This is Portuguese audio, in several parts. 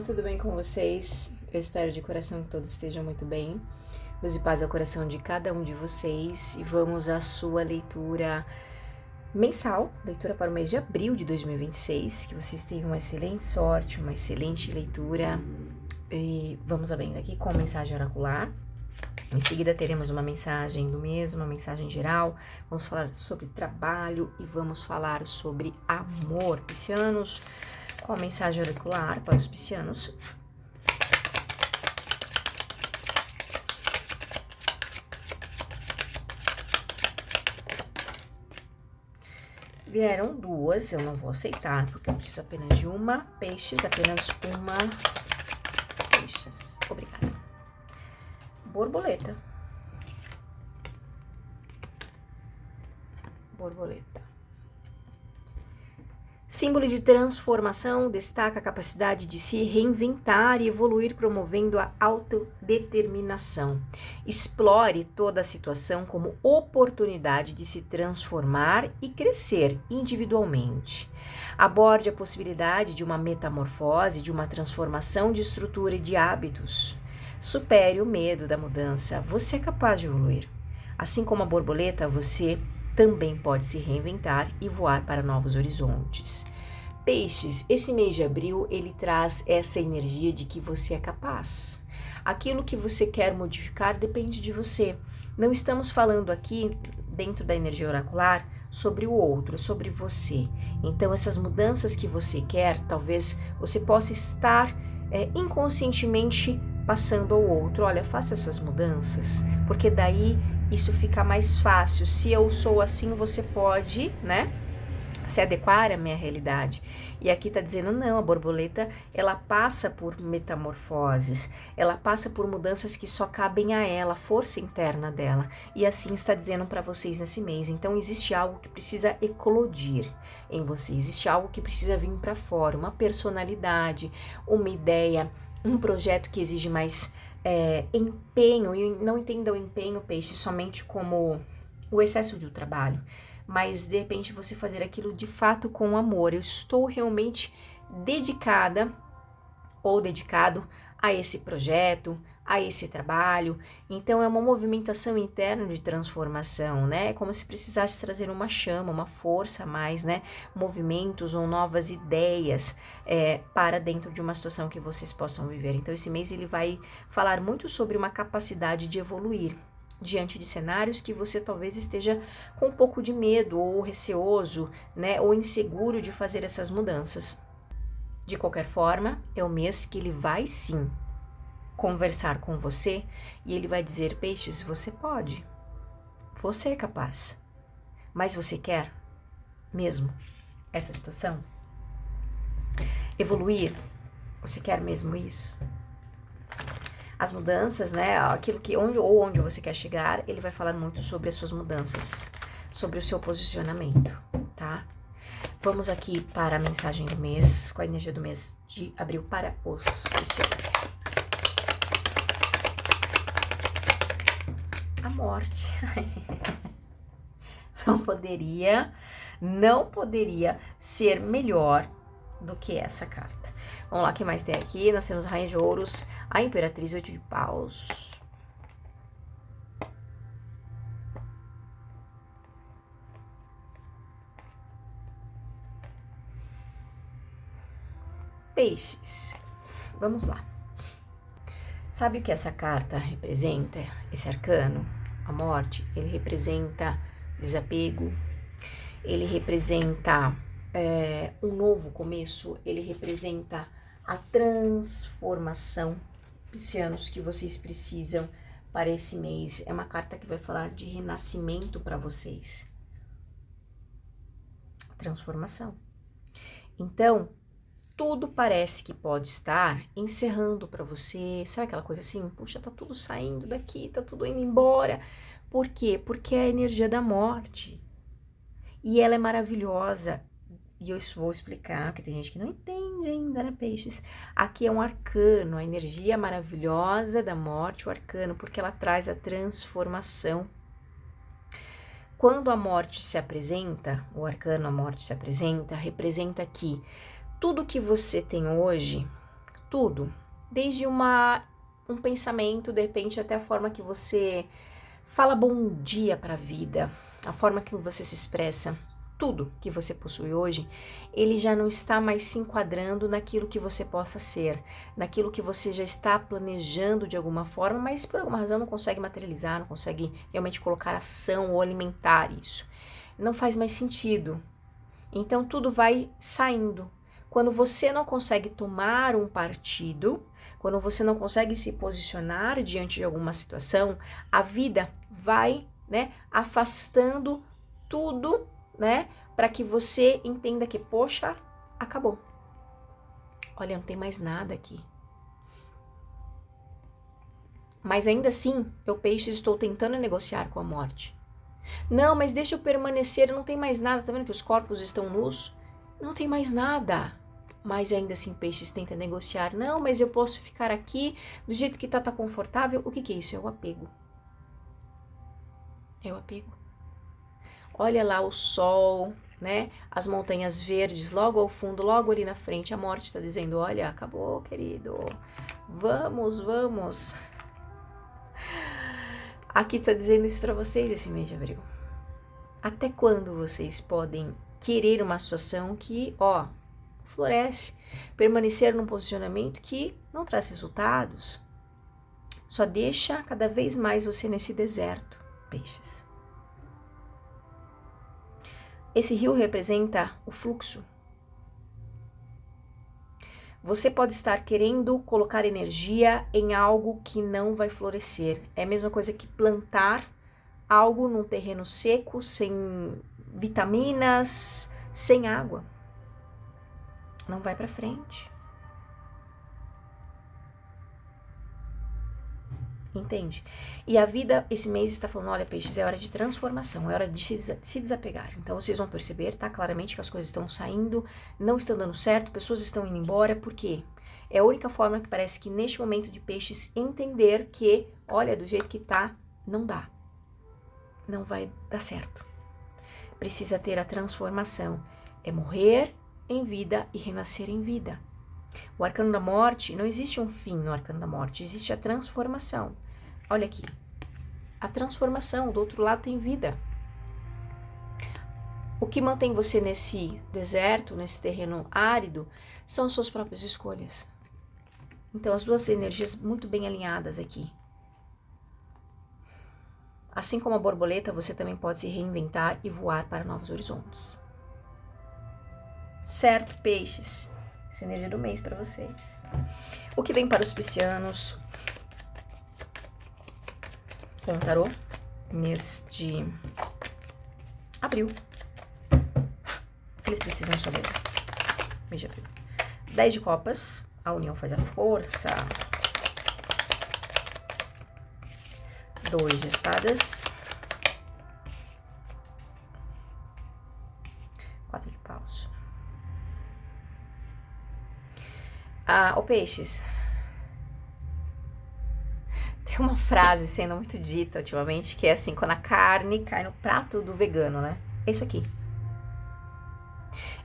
Peixes, tudo bem com vocês? Eu espero de coração que todos estejam muito bem. Luz e paz ao coração de cada um de vocês. E vamos à sua leitura mensal, leitura para o mês de abril de 2026. Que vocês tenham uma excelente sorte, uma excelente leitura. E vamos abrindo aqui com a mensagem oracular. Em seguida teremos uma mensagem do mês, uma mensagem geral. Vamos falar sobre trabalho e vamos falar sobre amor. Piscianos, qual a mensagem oracular para os piscianos? Vieram duas, eu não vou aceitar, porque eu preciso apenas de uma. Peixes, apenas uma. Peixes, obrigada. Borboleta. Borboleta. Símbolo de transformação, destaca a capacidade de se reinventar e evoluir, promovendo a autodeterminação. Explore toda a situação como oportunidade de se transformar e crescer individualmente. Aborde a possibilidade de uma metamorfose, de uma transformação de estrutura e de hábitos. Supere o medo da mudança. Você é capaz de evoluir. Assim como a borboleta, você também pode se reinventar e voar para novos horizontes. Peixes, esse mês de abril, ele traz essa energia de que você é capaz. Aquilo que você quer modificar depende de você. Não estamos falando aqui, dentro da energia oracular, sobre o outro, sobre você. Então, essas mudanças que você quer, talvez você possa estar inconscientemente passando ao outro. Olha, faça essas mudanças, porque daí isso fica mais fácil. Se eu sou assim, você pode, né, se adequar à minha realidade. E aqui tá dizendo, não, a borboleta, ela passa por metamorfoses, ela passa por mudanças que só cabem a ela, a força interna dela. E assim está dizendo para vocês nesse mês. Então, existe algo que precisa eclodir em você, existe algo que precisa vir para fora, uma personalidade, uma ideia, um projeto que exige mais empenho. E não entenda o empenho, peixe, somente como o excesso de trabalho, mas de repente você fazer aquilo de fato com amor. Eu estou realmente dedicada ou dedicado a esse projeto, a esse trabalho. Então é uma movimentação interna de transformação, né? É como se precisasse trazer uma chama, uma força a mais, né? Movimentos ou novas ideias para dentro de uma situação que vocês possam viver. Então esse mês ele vai falar muito sobre uma capacidade de evoluir diante de cenários que você talvez esteja com um pouco de medo ou receoso, né? Ou inseguro de fazer essas mudanças. De qualquer forma, é o mês que ele vai sim conversar com você e ele vai dizer, peixes, você pode, você é capaz, mas você quer mesmo essa situação? Evoluir? Você quer mesmo isso? As mudanças, né, aquilo que onde você quer chegar, ele vai falar muito sobre as suas mudanças, sobre o seu posicionamento, tá? Vamos aqui para a mensagem do mês, com a energia do mês de abril para os piscianos. A morte. Não poderia ser melhor do que essa carta. Vamos lá, o que mais tem aqui? Nós temos a Rainha de Ouros, a Imperatriz, 8 de Paus. Peixes. Vamos lá. Sabe o que essa carta representa? Esse arcano, a morte, ele representa desapego, ele representa um novo começo, ele representa a transformação, piscianos, que vocês precisam para esse mês. É uma carta que vai falar de renascimento para vocês. Transformação. Então, tudo parece que pode estar encerrando para você. Sabe aquela coisa assim? Puxa, tá tudo saindo daqui, tá tudo indo embora. Por quê? Porque é a energia da morte. E ela é maravilhosa. E eu vou explicar, porque tem gente que não entende ainda, né, peixes? Aqui é um arcano, a energia maravilhosa da morte, o arcano, porque ela traz a transformação. Quando a morte se apresenta, o arcano, a morte se apresenta, representa que tudo que você tem hoje, tudo. Desde um pensamento, de repente, até a forma que você fala bom dia para a vida, a forma que você se expressa, tudo que você possui hoje, ele já não está mais se enquadrando naquilo que você possa ser, naquilo que você já está planejando de alguma forma, mas por alguma razão não consegue materializar, não consegue realmente colocar ação ou alimentar isso. Não faz mais sentido. Então tudo vai saindo. Quando você não consegue tomar um partido, quando você não consegue se posicionar diante de alguma situação, a vida vai, né, afastando tudo, né, para que você entenda que, poxa, acabou. Olha, não tem mais nada aqui. Mas ainda assim, eu, peixe, estou tentando negociar com a morte. Não, mas deixa eu permanecer, não tem mais nada, tá vendo que os corpos estão nus? Não tem mais nada. Mas ainda assim, peixes tenta negociar. Não, mas eu posso ficar aqui do jeito que tá confortável. O que é isso? É o apego. É o apego. Olha lá o sol, né? As montanhas verdes logo ao fundo, logo ali na frente. A morte está dizendo, olha, acabou, querido. Vamos, vamos. Aqui está dizendo isso para vocês esse mês de abril. Até quando vocês podem querer uma situação que, ó, floresce, permanecer num posicionamento que não traz resultados, só deixa cada vez mais você nesse deserto, peixes. Esse rio representa o fluxo. Você pode estar querendo colocar energia em algo que não vai florescer. É a mesma coisa que plantar algo num terreno seco, sem vitaminas, sem água. Não vai para frente. Entende? E a vida, esse mês, está falando, olha, peixes, é hora de transformação, é hora de se desapegar. Então, vocês vão perceber, tá? Claramente que as coisas estão saindo, não estão dando certo, pessoas estão indo embora, por quê? É a única forma que parece que, neste momento de peixes, entender que, olha, do jeito que tá, não dá. Não vai dar certo. Precisa ter a transformação. É morrer em vida e renascer em vida. O arcano da morte, não existe um fim no arcano da morte, existe a transformação. Olha aqui, a transformação, do outro lado tem vida. O que mantém você nesse deserto, nesse terreno árido, são suas próprias escolhas. Então, as duas energias muito bem alinhadas aqui. Assim como a borboleta, você também pode se reinventar e voar para novos horizontes. Certo, peixes? Essa energia do mês para vocês. O que vem para os piscianos com o tarô? Mês de abril. Eles precisam saber. Mês de abril. 10 de copas. A união faz a força. 2 de espadas. 4 de paus. Ô peixes, tem uma frase sendo muito dita ultimamente, que é assim, quando a carne cai no prato do vegano, né? É isso aqui.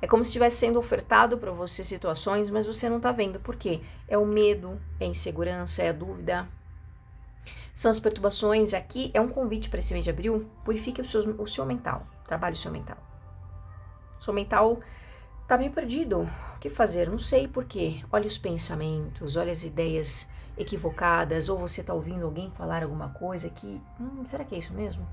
É como se estivesse sendo ofertado para você situações, mas você não tá vendo. Por quê? É o medo, é a insegurança, é a dúvida. São as perturbações. Aqui é um convite para esse mês de abril. Purifique o seu mental. Trabalhe o seu mental. O seu mental tá meio perdido. O que fazer? Não sei por quê. Olha os pensamentos, olha as ideias equivocadas, ou você tá ouvindo alguém falar alguma coisa que, será que é isso mesmo?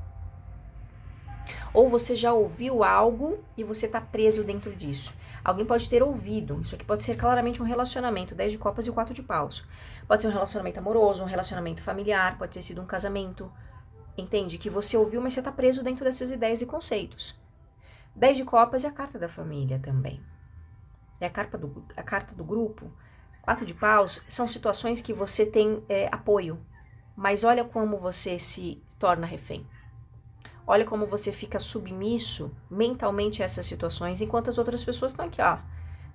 Ou você já ouviu algo e você tá preso dentro disso. Alguém pode ter ouvido. Isso aqui pode ser claramente um relacionamento, 10 de copas e o 4 de paus. Pode ser um relacionamento amoroso, um relacionamento familiar, pode ter sido um casamento. Entende? Que você ouviu, mas você tá preso dentro dessas ideias e conceitos. 10 de copas é a carta da família também. É a carta do grupo. 4 de paus são situações que você tem apoio. Mas olha como você se torna refém. Olha como você fica submisso mentalmente a essas situações, enquanto as outras pessoas estão aqui, ó.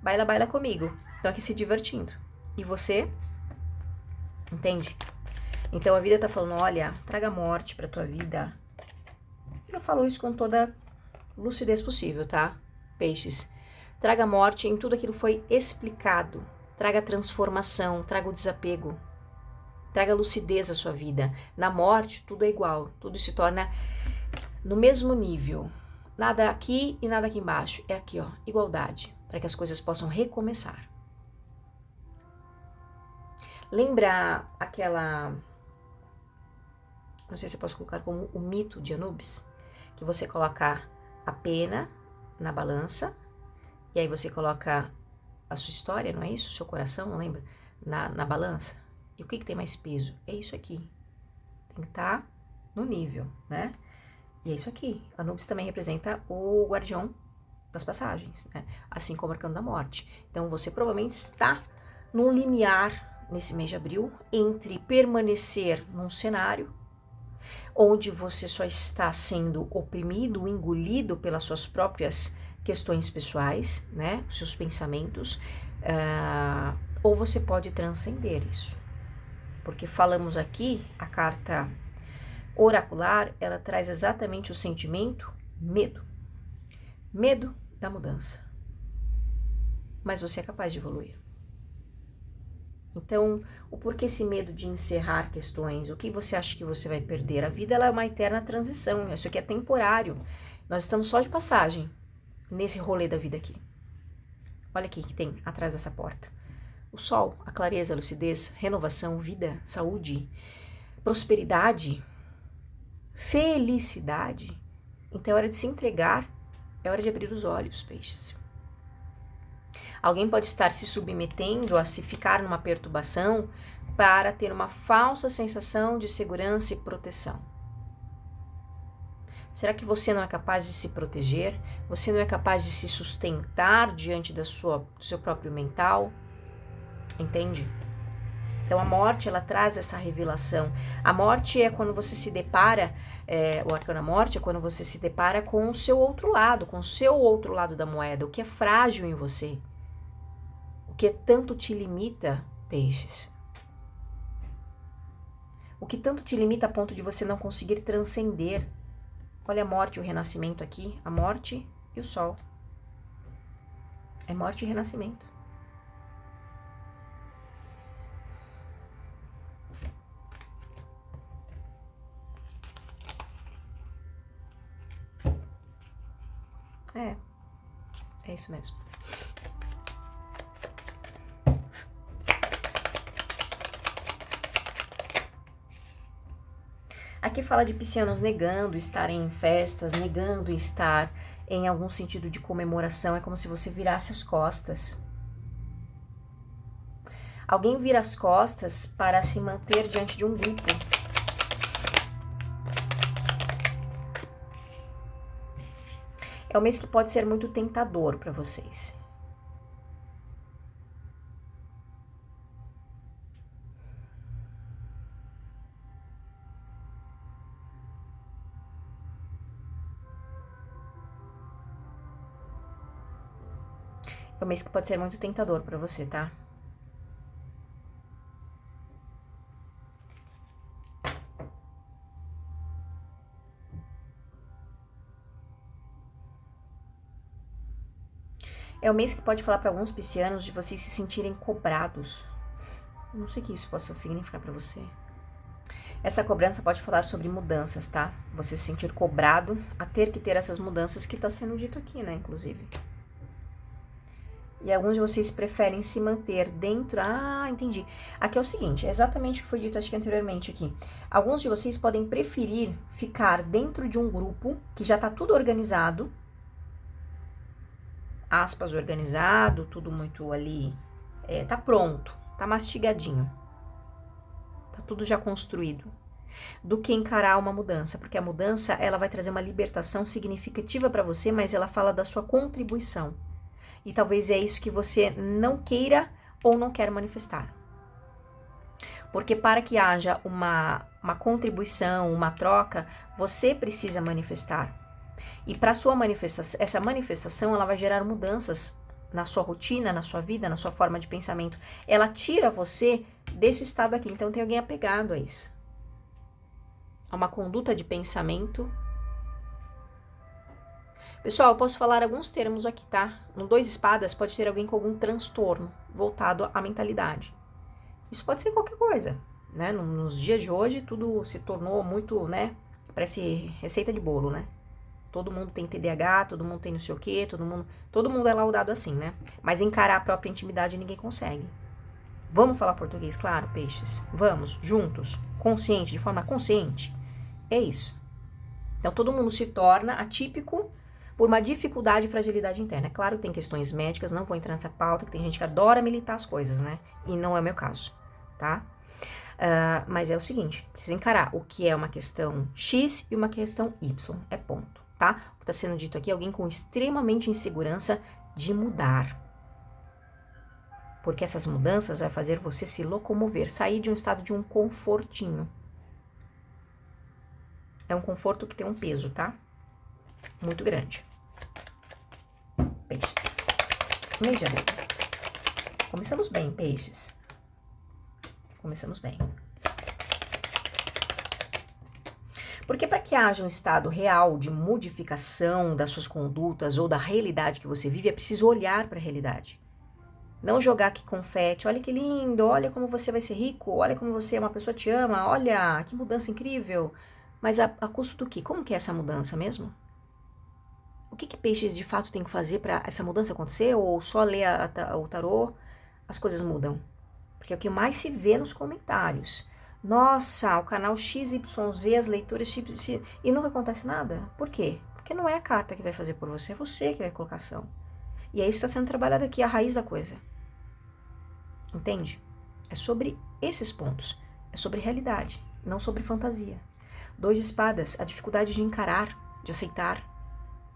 Baila, baila comigo. Estão aqui se divertindo. E você? Entende? Então a vida tá falando, olha, traga morte pra tua vida. Eu falo isso com toda lucidez possível, tá? Peixes. Traga morte em tudo aquilo que foi explicado. traga transformação, traga o desapego, traga lucidez à sua vida. Na morte, tudo é igual, tudo se torna no mesmo nível. Nada aqui e nada aqui embaixo. É aqui, ó, igualdade, para que as coisas possam recomeçar. Lembra aquela... Não sei se eu posso colocar como o mito de Anubis? Que você coloca a pena na balança, e aí você coloca a sua história, não é isso? O seu coração, não lembra? Na balança. E o que tem mais peso? É isso aqui. Tem que estar no nível, né? E é isso aqui. Anubis também representa o guardião das passagens, né? Assim como o arcano da morte. Então você provavelmente está num limiar nesse mês de abril entre permanecer num cenário onde você só está sendo oprimido, engolido pelas suas próprias questões pessoais, né? Os seus pensamentos, ou você pode transcender isso. Porque falamos aqui, a carta oracular, ela traz exatamente o sentimento medo. Medo da mudança. Mas você é capaz de evoluir. Então, o porquê esse medo de encerrar questões? O que você acha que você vai perder? A vida ela é uma eterna transição, isso aqui é temporário. Nós estamos só de passagem nesse rolê da vida aqui. Olha aqui que tem atrás dessa porta. O sol, a clareza, a lucidez, renovação, vida, saúde, prosperidade, felicidade. Então é hora de se entregar, é hora de abrir os olhos, peixes. Alguém pode estar se submetendo a se ficar numa perturbação para ter uma falsa sensação de segurança e proteção. Será que você não é capaz de se proteger? Você não é capaz de se sustentar diante do seu próprio mental? Entende? Então a morte, ela traz essa revelação. A morte é quando você se depara, o arcano da morte é quando você se depara com o seu outro lado, com o seu outro lado da moeda, o que é frágil em você. O que tanto te limita, peixes? O que tanto te limita a ponto de você não conseguir transcender? Olha a morte e o renascimento aqui, a morte e o sol. É morte e renascimento. É isso mesmo. Aqui fala de piscianos negando estar em festas, negando estar em algum sentido de comemoração. É como se você virasse as costas. Alguém vira as costas para se manter diante de um grupo. É um mês que pode ser muito tentador para vocês. É um mês que pode ser muito tentador para você, tá? É um mês que pode falar para alguns piscianos de vocês se sentirem cobrados. Não sei o que isso possa significar para você. Essa cobrança pode falar sobre mudanças, tá? Você se sentir cobrado a ter que ter essas mudanças que tá sendo dito aqui, né, inclusive. E alguns de vocês preferem se manter dentro... Ah, entendi. Aqui é o seguinte, é exatamente o que foi dito, acho que anteriormente aqui. Alguns de vocês podem preferir ficar dentro de um grupo que já tá tudo organizado, aspas, organizado, tudo muito ali, tá pronto, tá mastigadinho, tá tudo já construído, do que encarar uma mudança, porque a mudança, ela vai trazer uma libertação significativa para você, mas ela fala da sua contribuição, e talvez é isso que você não queira ou não quer manifestar, porque para que haja uma contribuição, uma troca, você precisa manifestar. E para sua manifestação, essa manifestação, ela vai gerar mudanças na sua rotina, na sua vida, na sua forma de pensamento. Ela tira você desse estado aqui. Então tem alguém apegado a isso. A uma conduta de pensamento. Pessoal, eu posso falar alguns termos aqui, tá? No 2 espadas pode ter alguém com algum transtorno voltado à mentalidade. Isso pode ser qualquer coisa, né? Nos dias de hoje, tudo se tornou muito, né? Parece receita de bolo, né? Todo mundo tem TDAH, todo mundo tem não sei o quê, todo mundo é laudado assim, né? Mas encarar a própria intimidade ninguém consegue. Vamos falar português, claro, peixes? Vamos, juntos, consciente, de forma consciente. É isso. Então, todo mundo se torna atípico por uma dificuldade e fragilidade interna. É claro que tem questões médicas, não vou entrar nessa pauta, que tem gente que adora militar as coisas, né? E não é o meu caso, tá? Mas é o seguinte, precisa encarar o que é uma questão X e uma questão Y, é ponto, tá? O que está sendo dito aqui é alguém com extremamente insegurança de mudar. Porque essas mudanças vai fazer você se locomover, sair de um estado de um confortinho. É um conforto que tem um peso, tá? Muito grande. Peixes. Mês de abril. Começamos bem, peixes. Começamos bem. Porque para que haja um estado real de modificação das suas condutas ou da realidade que você vive, é preciso olhar para a realidade. Não jogar aqui confete, olha que lindo, olha como você vai ser rico, olha como você é uma pessoa te ama, olha que mudança incrível. Mas a custo do quê? Como que é essa mudança mesmo? O que peixes de fato tem que fazer para essa mudança acontecer? Ou só ler o tarô, as coisas mudam? Porque é o que mais se vê nos comentários. Nossa, o canal XYZ, as leituras XYZ, e nunca acontece nada. Por quê? Porque não é a carta que vai fazer por você, é você que vai colocar ação. E é isso que está sendo trabalhado aqui, a raiz da coisa. Entende? É sobre esses pontos. É sobre realidade, não sobre fantasia. 2 de espadas, a dificuldade de encarar, de aceitar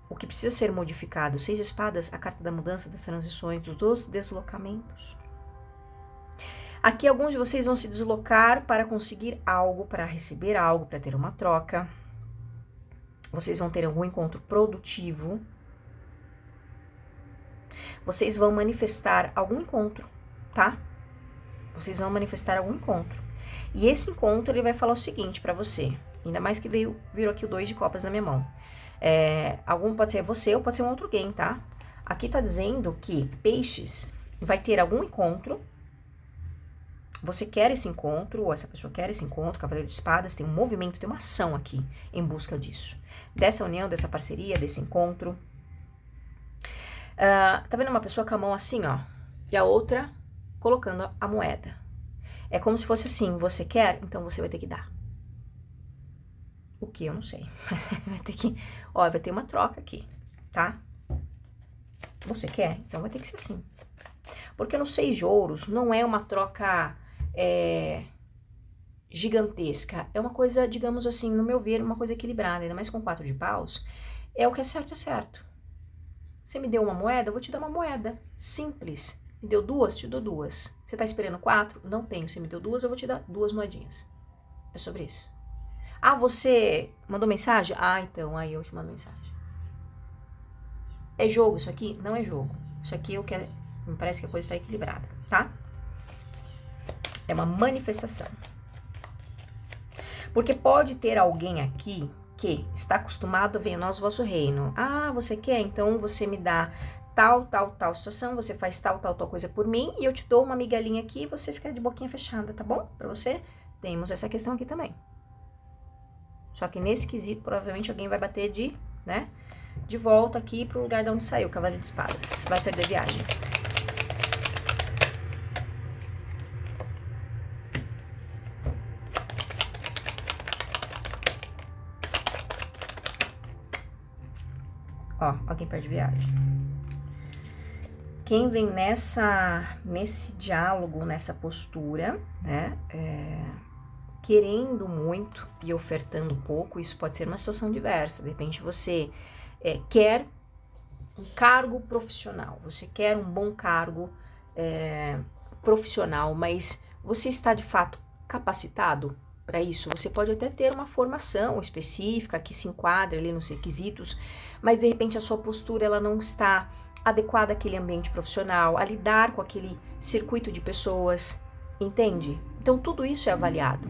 o que precisa ser modificado. 6 de espadas, a carta da mudança, das transições, dos deslocamentos. Aqui alguns de vocês vão se deslocar para conseguir algo, para receber algo, para ter uma troca. Vocês vão ter algum encontro produtivo. Vocês vão manifestar algum encontro, tá? Vocês vão manifestar algum encontro. E esse encontro, ele vai falar o seguinte pra você. Ainda mais que virou aqui o 2 de copas na minha mão. Algum pode ser você ou pode ser um outro alguém, tá? Aqui tá dizendo que peixes vai ter algum encontro. Você quer esse encontro, ou essa pessoa quer esse encontro, Cavaleiro de Espadas, tem um movimento, tem uma ação aqui em busca disso. Dessa união, dessa parceria, desse encontro. Tá vendo uma pessoa com a mão assim, ó, e a outra colocando a moeda. É como se fosse assim, você quer, então você vai ter que dar. O que? Eu não sei. Vai ter que, ó, vai ter uma troca aqui, tá? Você quer? Então vai ter que ser assim. Porque no 6 de ouros não é uma troca gigantesca. É uma coisa, digamos assim, no meu ver, uma coisa equilibrada, ainda mais com 4 de paus. É o que é certo. Você me deu uma moeda, eu vou te dar uma moeda. Simples. Me deu 2, te dou 2. Você tá esperando 4? Não tenho. Você me deu 2, eu vou te dar 2 moedinhas. É sobre isso. Ah, você mandou mensagem? Ah, então, aí eu te mando mensagem. É jogo isso aqui? Não é jogo. Isso aqui eu quero... Me parece que a coisa está equilibrada, tá? É uma manifestação. Porque pode ter alguém aqui que está acostumado a ver nós o vosso reino. Ah, você quer? Então você me dá tal situação, você faz tal coisa por mim e eu te dou uma migalhinha aqui e você fica de boquinha fechada, tá bom? Pra você, temos essa questão aqui também. Só que nesse quesito, provavelmente alguém vai bater de volta aqui pro lugar de onde saiu, Cavaleiro de Espadas. Vai perder a viagem. Ó, alguém perde viagem. Quem vem nesse diálogo, nessa postura, né, querendo muito e ofertando pouco, isso pode ser uma situação diversa. De repente você quer um cargo profissional, você quer um bom cargo profissional, mas você está de fato capacitado para isso? Você pode até ter uma formação específica que se enquadra ali nos requisitos, mas de repente a sua postura ela não está adequada àquele ambiente profissional, a lidar com aquele circuito de pessoas, entende? Então tudo isso é avaliado.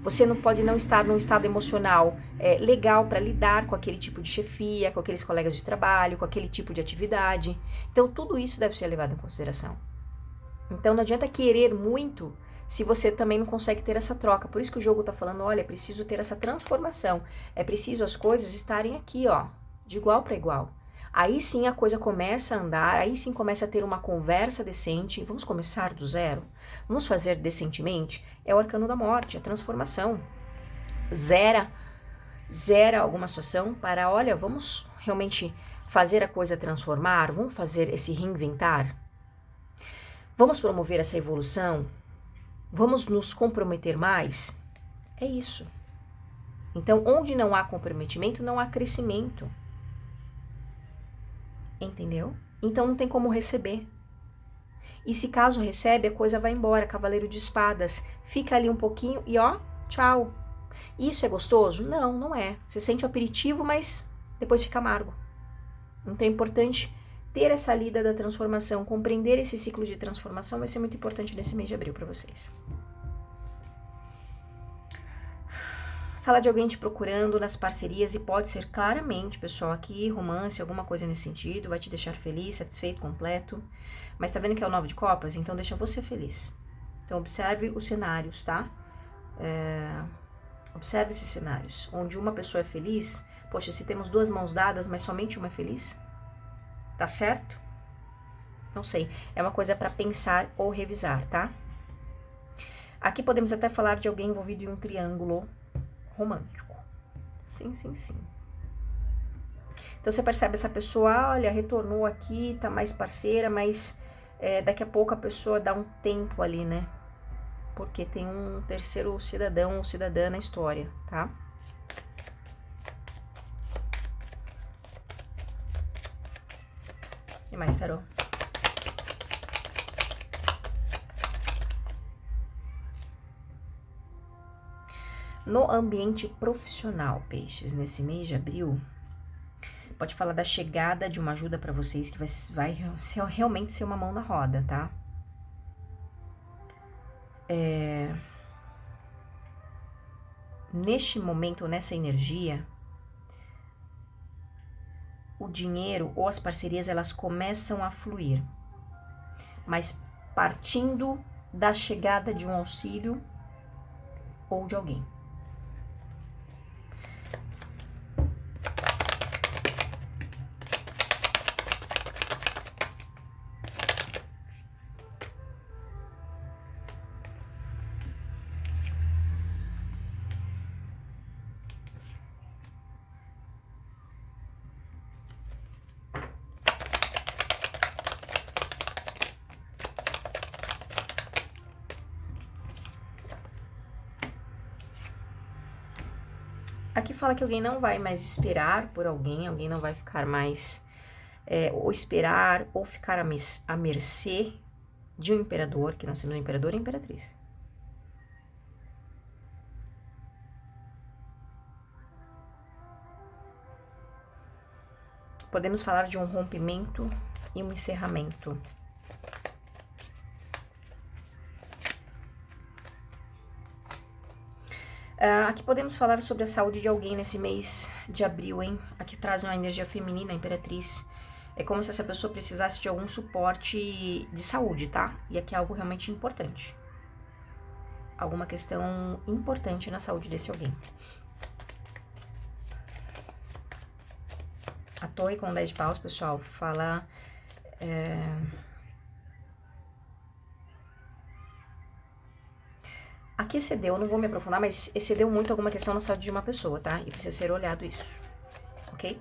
Você não pode não estar num estado emocional legal para lidar com aquele tipo de chefia, com aqueles colegas de trabalho, com aquele tipo de atividade. Então tudo isso deve ser levado em consideração. Então não adianta querer muito se você também não consegue ter essa troca. Por isso que o jogo tá falando, olha, é preciso ter essa transformação. É preciso as coisas estarem aqui, ó, de igual para igual. Aí sim a coisa começa a andar, aí sim começa a ter uma conversa decente. Vamos começar do zero? Vamos fazer decentemente? É o arcano da morte, a transformação. Zera alguma situação para, olha, vamos realmente fazer a coisa transformar? Vamos fazer esse reinventar? Vamos promover essa evolução? Vamos nos comprometer mais? É isso. Então, onde não há comprometimento, não há crescimento. Entendeu? Então não tem como receber. E se caso recebe, a coisa vai embora, cavaleiro de espadas. Fica ali um pouquinho e ó, tchau. Isso é gostoso? Não, não é. Você sente o aperitivo, mas depois fica amargo. Então é importante ter essa lida da transformação, compreender esse ciclo de transformação vai ser muito importante nesse mês de abril para vocês. Fala de alguém te procurando nas parcerias e pode ser claramente, pessoal, aqui romance, alguma coisa nesse sentido, vai te deixar feliz, satisfeito, completo. Mas tá vendo que é o 9 de copas? Então deixa você feliz. Então observe os cenários, tá? Observe esses cenários, onde uma pessoa é feliz. Poxa, se temos duas mãos dadas, mas somente uma é feliz? Tá certo? Não sei, é uma coisa para pensar ou revisar, tá? Aqui podemos até falar de alguém envolvido em um triângulo romântico. Sim, sim, sim. Então você percebe essa pessoa, olha, retornou aqui, tá mais parceira, mas daqui a pouco a pessoa dá um tempo ali, né? Porque tem um terceiro cidadão ou cidadã na história, tá? E mais, tarô? No ambiente profissional, peixes, nesse mês de abril, pode falar da chegada de uma ajuda para vocês que vai realmente ser uma mão na roda, tá? Neste momento, nessa energia, o dinheiro ou as parcerias, elas começam a fluir, mas partindo da chegada de um auxílio ou de alguém. Aqui fala que alguém não vai mais esperar por alguém não vai ficar mais, ou esperar, ou ficar à mercê de um imperador, que nós temos um imperador e imperatriz. Podemos falar de um rompimento e um encerramento. Aqui podemos falar sobre a saúde de alguém nesse mês de abril, hein? Aqui traz uma energia feminina, a imperatriz. É como se essa pessoa precisasse de algum suporte de saúde, tá? E aqui é algo realmente importante. Alguma questão importante na saúde desse alguém. A torre com 10 de paus, pessoal, fala... Aqui excedeu, eu não vou me aprofundar, mas excedeu muito alguma questão na saúde de uma pessoa, tá? E precisa ser olhado isso, ok?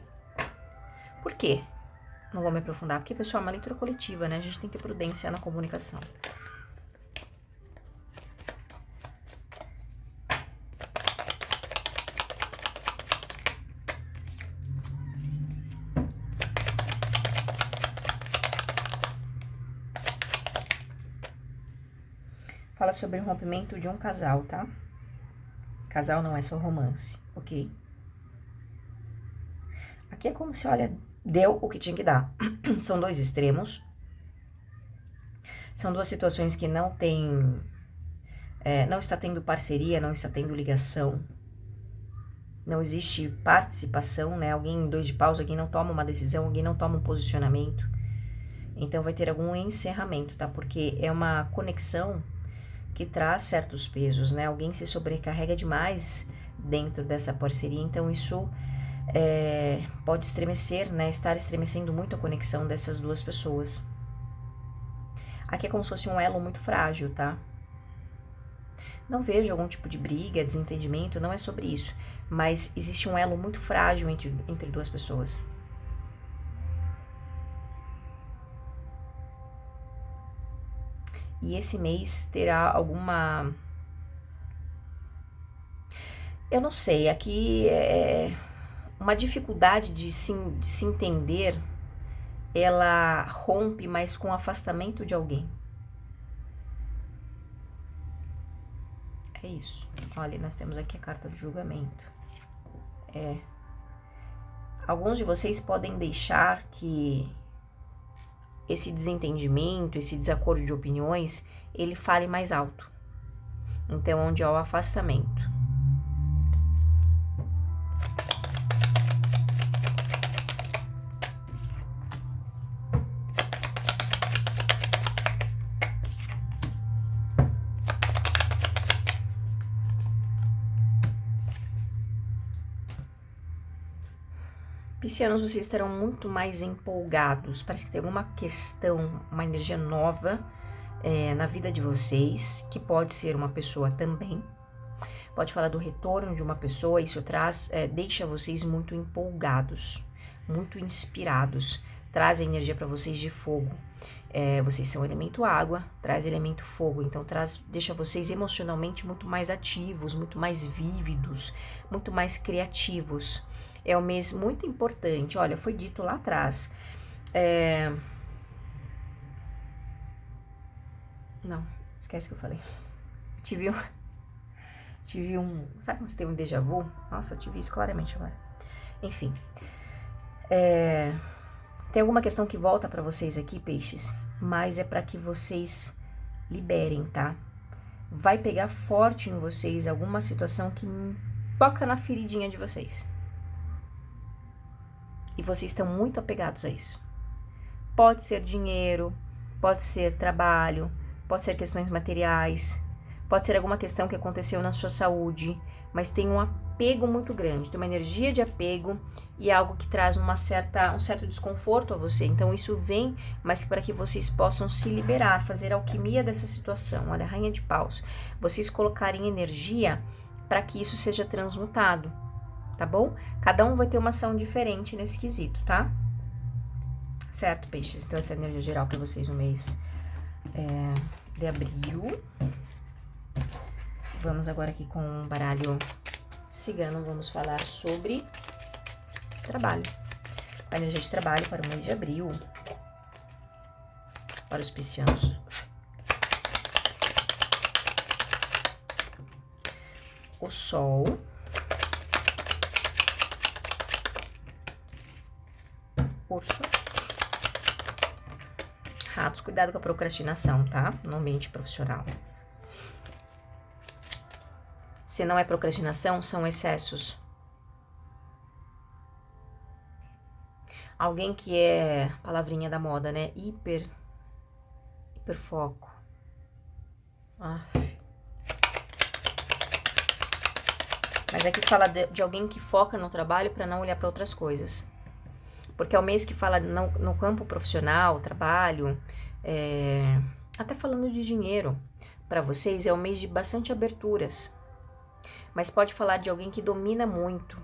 Por quê? Não vou me aprofundar, porque, pessoal, é uma leitura coletiva, né? A gente tem que ter prudência na comunicação. Fala sobre o rompimento de um casal, tá? Casal não é só romance, ok? Aqui é como se, olha, deu o que tinha que dar. São dois extremos. São duas situações que não tem... não está tendo parceria, não está tendo ligação. Não existe participação, né? Alguém em 2 de paus, alguém não toma uma decisão, alguém não toma um posicionamento. Então vai ter algum encerramento, tá? Porque é uma conexão que traz certos pesos, né? Alguém se sobrecarrega demais dentro dessa parceria, então isso pode estremecer, né? Estar estremecendo muito a conexão dessas duas pessoas. Aqui é como se fosse um elo muito frágil, tá? Não vejo algum tipo de briga, desentendimento, não é sobre isso. Mas existe um elo muito frágil entre duas pessoas. E esse mês terá alguma... Eu não sei, aqui é uma dificuldade de se entender, ela rompe mais com o afastamento de alguém. É isso. Olha, nós temos aqui a carta do julgamento. Alguns de vocês podem deixar que esse desentendimento, esse desacordo de opiniões, ele fale mais alto. Então, onde há o afastamento. Piscianos, vocês estarão muito mais empolgados. Parece que tem alguma questão, uma energia nova na vida de vocês, que pode ser uma pessoa também. Pode falar do retorno de uma pessoa, isso deixa vocês muito empolgados, muito inspirados. Traz a energia para vocês de fogo. Vocês são elemento água, traz elemento fogo, então deixa vocês emocionalmente muito mais ativos, muito mais vívidos, muito mais criativos. É um mês muito importante. Olha, foi dito lá atrás. Não, esquece que eu falei. Tive um... Sabe quando você tem um déjà vu? Nossa, eu tive isso claramente agora. Enfim. Tem alguma questão que volta pra vocês aqui, peixes, mas é pra que vocês liberem, tá? Vai pegar forte em vocês alguma situação que toca na feridinha de vocês. E vocês estão muito apegados a isso. Pode ser dinheiro, pode ser trabalho, pode ser questões materiais, pode ser alguma questão que aconteceu na sua saúde, mas tem um apego muito grande, tem uma energia de apego e algo que traz um certo desconforto a você. Então isso vem, mas para que vocês possam se liberar, fazer alquimia dessa situação. Olha, Rainha de Paus, vocês colocarem energia para que isso seja transmutado, tá bom? Cada um vai ter uma ação diferente nesse quesito, tá? Certo, peixes? Então essa é a energia geral para vocês no mês de abril. Vamos agora aqui com um baralho cigano, vamos falar sobre trabalho. A energia de trabalho para o mês de abril, para os piscianos. O Sol. Urso. Ratos, cuidado com a procrastinação, tá? No ambiente profissional. Se não é procrastinação, são excessos. Alguém que é, palavrinha da moda, né? Hiperfoco. Mas aqui fala de alguém que foca no trabalho para não olhar para outras coisas. Porque é o mês que fala no campo profissional, trabalho, até falando de dinheiro. Para vocês é um mês de bastante aberturas. Mas pode falar de alguém que domina muito.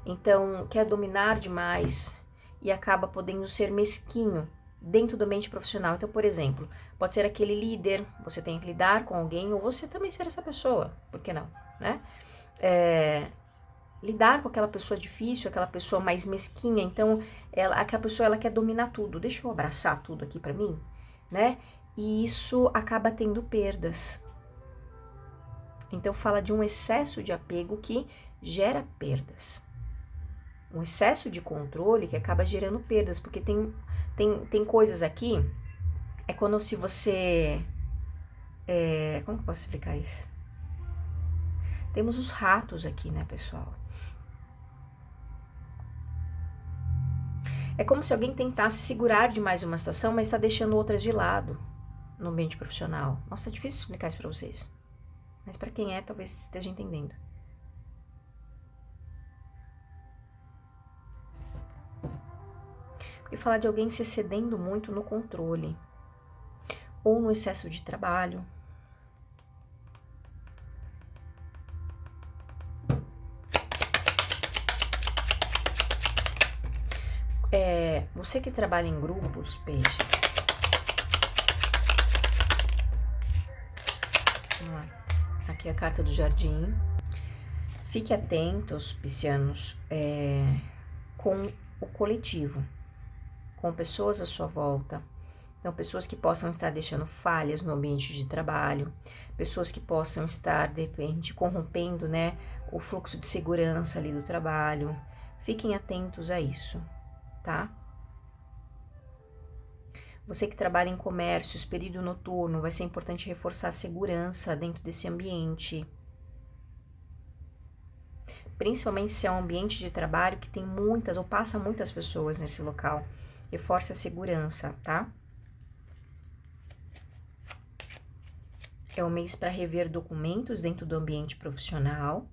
Então, quer dominar demais e acaba podendo ser mesquinho dentro do ambiente profissional. Então, por exemplo, pode ser aquele líder, você tem que lidar com alguém, ou você também ser essa pessoa, por que não, né? Lidar com aquela pessoa difícil, aquela pessoa mais mesquinha, então, aquela pessoa, ela quer dominar tudo, deixa eu abraçar tudo aqui pra mim, né? E isso acaba tendo perdas. Então, fala de um excesso de apego que gera perdas. Um excesso de controle que acaba gerando perdas, porque tem coisas aqui, é como se você... como que eu posso explicar isso? Temos os ratos aqui, né, pessoal? É como se alguém tentasse segurar demais uma situação, mas está deixando outras de lado no ambiente profissional. Nossa, é difícil explicar isso para vocês. Mas para quem é, talvez esteja entendendo. E falar de alguém se excedendo muito no controle ou no excesso de trabalho. Você que trabalha em grupos, peixes. Vamos lá. Aqui é a carta do jardim. Fique atentos, piscianos, com o coletivo, com pessoas à sua volta. Então, pessoas que possam estar deixando falhas no ambiente de trabalho, pessoas que possam estar, de repente, corrompendo, né, o fluxo de segurança ali do trabalho. Fiquem atentos a isso, tá? Você que trabalha em comércios, período noturno, vai ser importante reforçar a segurança dentro desse ambiente. Principalmente se é um ambiente de trabalho que tem muitas ou passa muitas pessoas nesse local. Reforce a segurança, tá? É um mês para rever documentos dentro do ambiente profissional,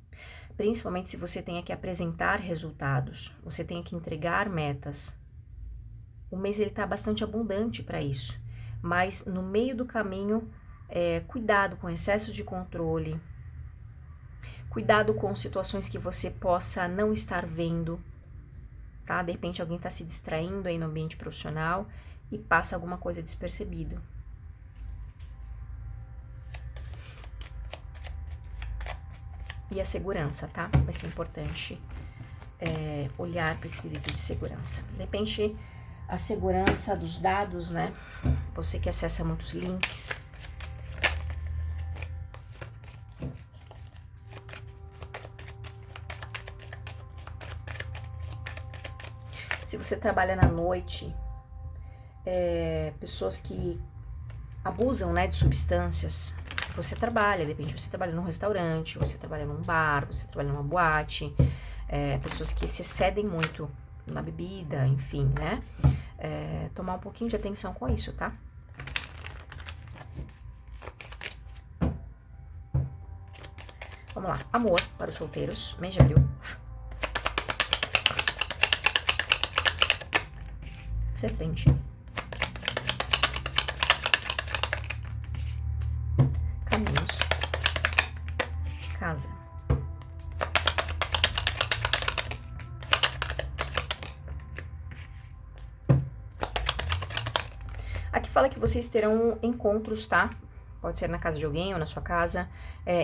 principalmente se você tenha que apresentar resultados, você tenha que entregar metas. O mês ele tá bastante abundante para isso, mas no meio do caminho, cuidado com excesso de controle, cuidado com situações que você possa não estar vendo, tá? De repente alguém está se distraindo aí no ambiente profissional e passa alguma coisa despercebido. E a segurança, tá? Vai ser importante olhar para esse quesito de segurança. De repente, a segurança dos dados, né? Você que acessa muitos links. Se você trabalha na noite, pessoas que abusam, né, de substâncias. Você trabalha, de repente você trabalha num restaurante, você trabalha num bar, você trabalha numa boate, pessoas que se excedem muito na bebida, enfim, né? Tomar um pouquinho de atenção com isso, tá? Vamos lá, amor para os solteiros, mês de abril. Serpente. Caminhos. Casa. Aqui fala que vocês terão encontros, tá? Pode ser na casa de alguém ou na sua casa.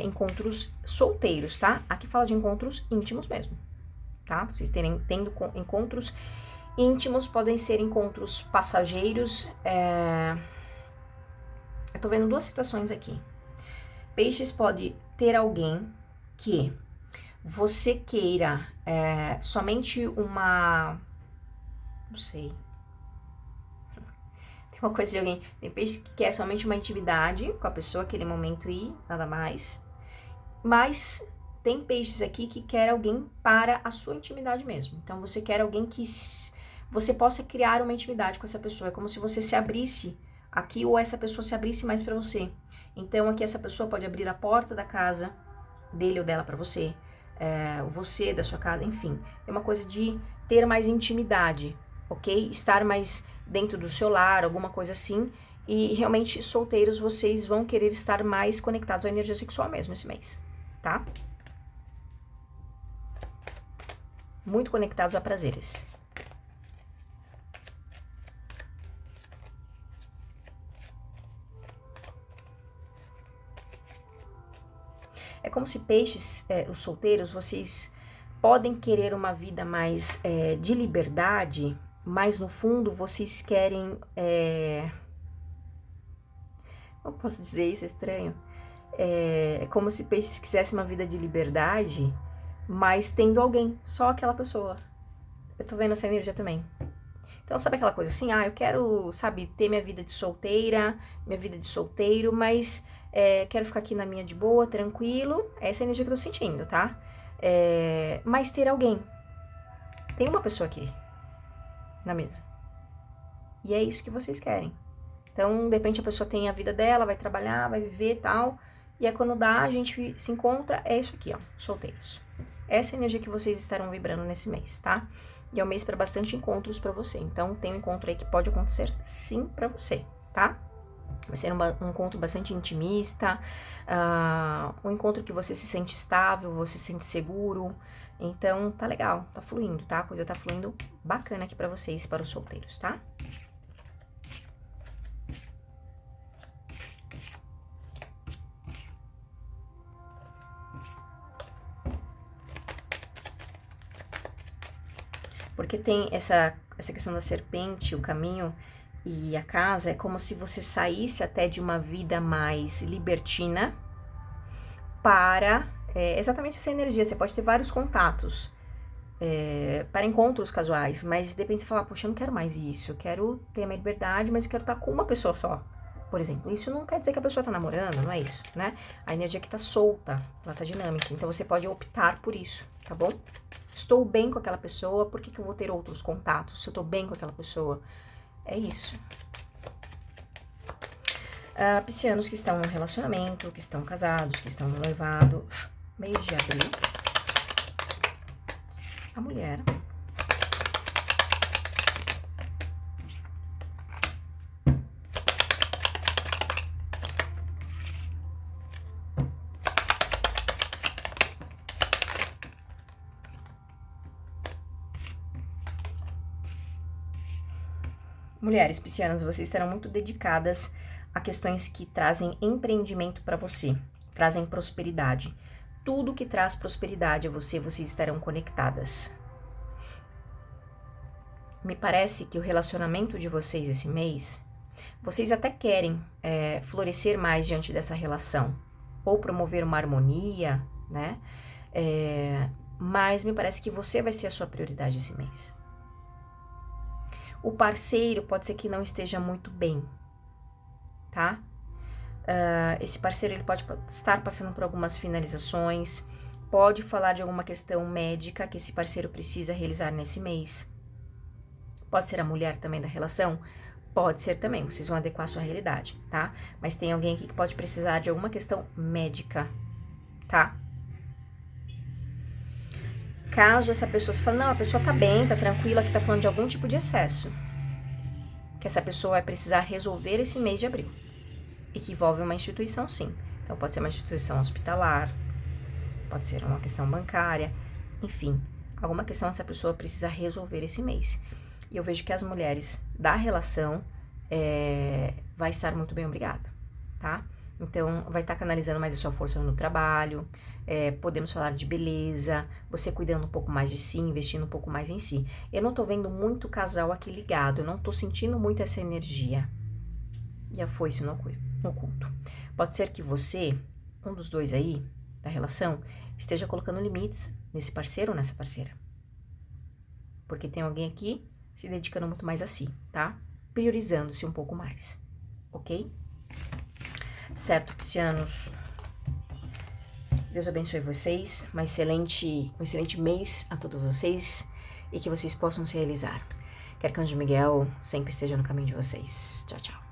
Encontros solteiros, tá? Aqui fala de encontros íntimos mesmo, tá? Vocês tendo encontros íntimos, podem ser encontros passageiros. Eu tô vendo duas situações aqui. Peixes pode ter alguém que você queira somente uma... Não sei. Tem uma coisa de alguém... Tem peixe que quer somente uma intimidade com a pessoa, aquele momento e nada mais. Mas tem peixes aqui que quer alguém para a sua intimidade mesmo. Então, você quer alguém que você possa criar uma intimidade com essa pessoa. É como se você se abrisse aqui ou essa pessoa se abrisse mais para você. Então, aqui essa pessoa pode abrir a porta da casa dele ou dela para você. Você da sua casa, enfim. É uma coisa de ter mais intimidade, ok? Estar mais dentro do seu lar, alguma coisa assim. E realmente, solteiros, vocês vão querer estar mais conectados à energia sexual mesmo esse mês, tá? Muito conectados a prazeres. É como se peixes, os solteiros, vocês podem querer uma vida mais de liberdade, mas no fundo vocês querem... Como posso dizer isso? É estranho. É como se peixes quisessem uma vida de liberdade, mas tendo alguém, só aquela pessoa. Eu tô vendo essa energia também. Então, sabe aquela coisa assim? Eu quero, sabe, ter minha vida de solteira, minha vida de solteiro, mas quero ficar aqui na minha de boa, tranquilo. Essa é a energia que eu tô sentindo, tá? Mas ter alguém. Tem uma pessoa aqui, na mesa. E é isso que vocês querem. Então, de repente, a pessoa tem a vida dela, vai trabalhar, vai viver e tal. E aí, quando dá, a gente se encontra, é isso aqui, ó, solteiros. Essa é a energia que vocês estarão vibrando nesse mês, tá? E é um mês para bastante encontros para você. Então, tem um encontro aí que pode acontecer sim para você, tá? Vai ser um encontro bastante intimista, um encontro que você se sente estável, você se sente seguro. Então, tá legal, tá fluindo, tá? A coisa tá fluindo bacana aqui pra vocês, para os solteiros, tá? Porque tem essa questão da serpente, o caminho e a casa, é como se você saísse até de uma vida mais libertina para exatamente essa energia. Você pode ter vários contatos para encontros casuais, mas de repente você fala, poxa, eu não quero mais isso, eu quero ter a minha liberdade, mas eu quero estar com uma pessoa só. Por exemplo, isso não quer dizer que a pessoa tá namorando, não é isso, né? A energia que tá solta, ela tá dinâmica, então você pode optar por isso, tá bom? Estou bem com aquela pessoa, por que eu vou ter outros contatos se eu tô bem com aquela pessoa? É isso. Piscianos que estão no relacionamento, que estão casados, que estão no noivado, mês de abril. A mulher. Mulheres piscianas, vocês estarão muito dedicadas a questões que trazem empreendimento para você, trazem prosperidade. Tudo que traz prosperidade a você, vocês estarão conectadas. Me parece que o relacionamento de vocês esse mês, vocês até querem florescer mais diante dessa relação, ou promover uma harmonia, né? Mas me parece que você vai ser a sua prioridade esse mês. O parceiro pode ser que não esteja muito bem, tá? Esse parceiro ele pode estar passando por algumas finalizações, pode falar de alguma questão médica que esse parceiro precisa realizar nesse mês. Pode ser a mulher também da relação? Pode ser também, vocês vão adequar a sua realidade, tá? Mas tem alguém aqui que pode precisar de alguma questão médica, tá? Caso essa pessoa, você fale, não, a pessoa tá bem, tá tranquila, que tá falando de algum tipo de excesso, que essa pessoa vai precisar resolver esse mês de abril, e que envolve uma instituição, sim. Então, pode ser uma instituição hospitalar, pode ser uma questão bancária, enfim, alguma questão essa pessoa precisa resolver esse mês. E eu vejo que as mulheres da relação vai estar muito bem, obrigada, tá? Então, vai estar canalizando mais a sua força no trabalho, podemos falar de beleza, você cuidando um pouco mais de si, investindo um pouco mais em si. Eu não tô vendo muito casal aqui ligado, eu não tô sentindo muito essa energia. E a foice no culto. Pode ser que você, um dos dois aí, da relação, esteja colocando limites nesse parceiro ou nessa parceira. Porque tem alguém aqui se dedicando muito mais a si, tá? Priorizando-se um pouco mais, ok? Certo, piscianos? Deus abençoe vocês, um excelente mês a todos vocês e que vocês possam se realizar. Que Arcanjo Miguel sempre esteja no caminho de vocês. Tchau, tchau.